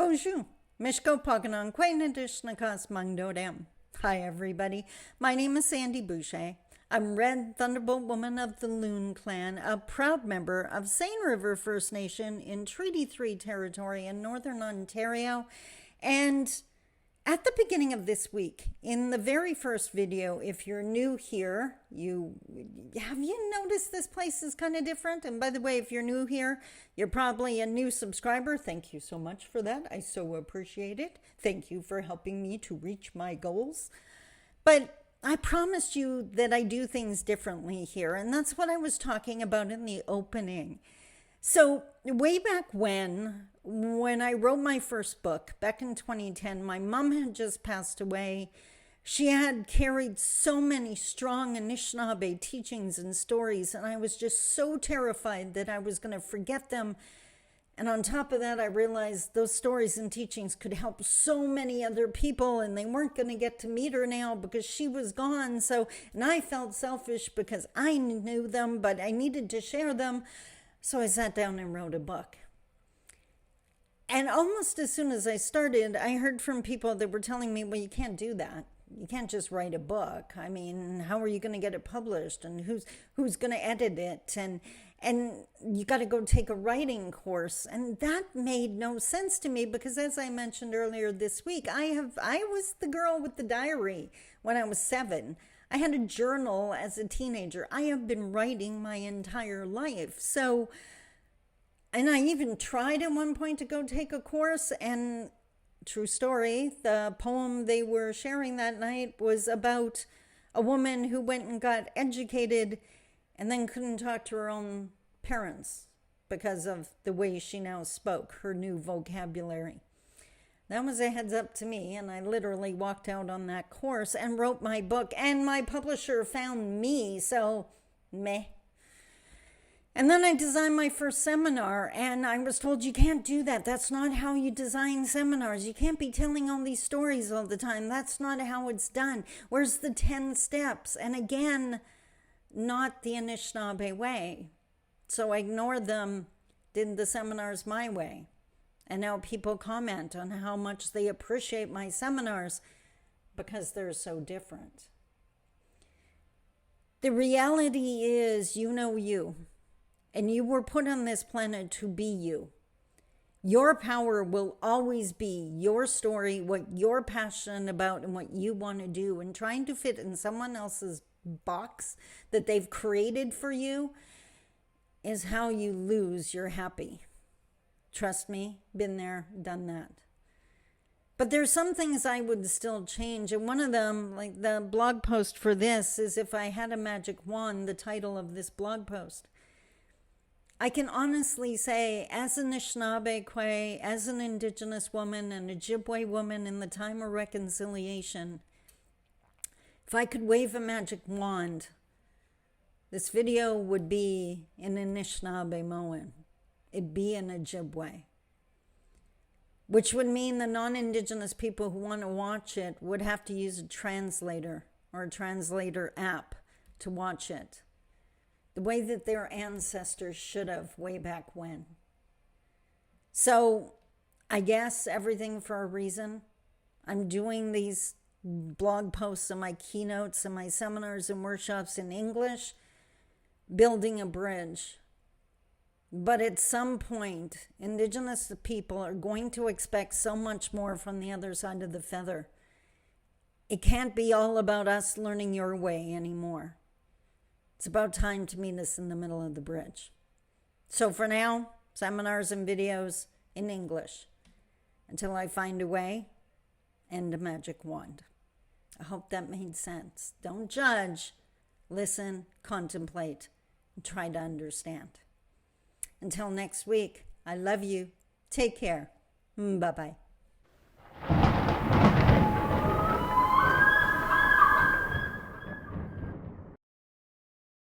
Bonjour. Mishko Paganon Quainadishnakas Mangdodem. Hi, everybody. My name is Sandi Boucher. I'm Red Thunderbolt Woman of the Loon Clan, a proud member of Seine River First Nation in Treaty 3 territory in Northern Ontario. And at the beginning of this week, in the very first video, if you're new here, have you noticed this place is kind of different? And by the way, if you're new here, you're probably a new subscriber. Thank you so much for that. I so appreciate it. Thank you for helping me to reach my goals. But I promised you that I do things differently here, and that's what I was talking about in the opening. So way back when I wrote my first book, back in 2010, my mom had just passed away. She had carried so many strong Anishinaabe teachings and stories, and I was just so terrified that I was going to forget them. And on top of that, I realized those stories and teachings could help so many other people, and they weren't going to get to meet her now because she was gone. And I felt selfish because I knew them, but I needed to share them. So I sat down and wrote a book. And almost as soon as I started, I heard from people that were telling me, well, you can't do that. You can't just write a book. I mean, how are you going to get it published? And who's going to edit it? And you got to go take a writing course. And that made no sense to me because, as I mentioned earlier this week, I was the girl with the diary when I was 7. I had a journal as a teenager. I have been writing my entire life. And I even tried at one point to go take a course, and true story, the poem they were sharing that night was about a woman who went and got educated and then couldn't talk to her own parents because of the way she now spoke, her new vocabulary. That was a heads up to me, and I literally walked out on that course and wrote my book, and my publisher found me, so meh. And then I designed my first seminar, and I was told, you can't do that. That's not how you design seminars. You can't be telling all these stories all the time. That's not how it's done. Where's the 10 steps? And again, not the Anishinaabe way. So I ignored them, did the seminars my way. And now people comment on how much they appreciate my seminars because they're so different. The reality is, you know you, and you were put on this planet to be you. Your power will always be your story, what you're passionate about and what you want to do. And trying to fit in someone else's box that they've created for you is how you lose your happy. Trust me, been there, done that. But there's some things I would still change. And one of them, like the blog post for this, is if I had a magic wand, the title of this blog post. I can honestly say, as an Anishinaabe Kwe, as an Indigenous woman and Ojibwe woman in the time of reconciliation, if I could wave a magic wand, this video would be in Anishinaabe-Moan. It'd be an Ojibwe, which would mean the non-Indigenous people who want to watch it would have to use a translator or a translator app to watch it, the way that their ancestors should have way back when. So I guess everything for a reason. I'm doing these blog posts and my keynotes and my seminars and workshops in English, building a bridge. But at some point, Indigenous people are going to expect so much more from the other side of the feather. It can't be all about us learning your way anymore. It's about time to meet us in the middle of the bridge. So for now, seminars and videos in English until I find a way and a magic wand. I hope that made sense. Don't judge, listen, contemplate, and try to understand. Until next week, I love you. Take care. Bye-bye.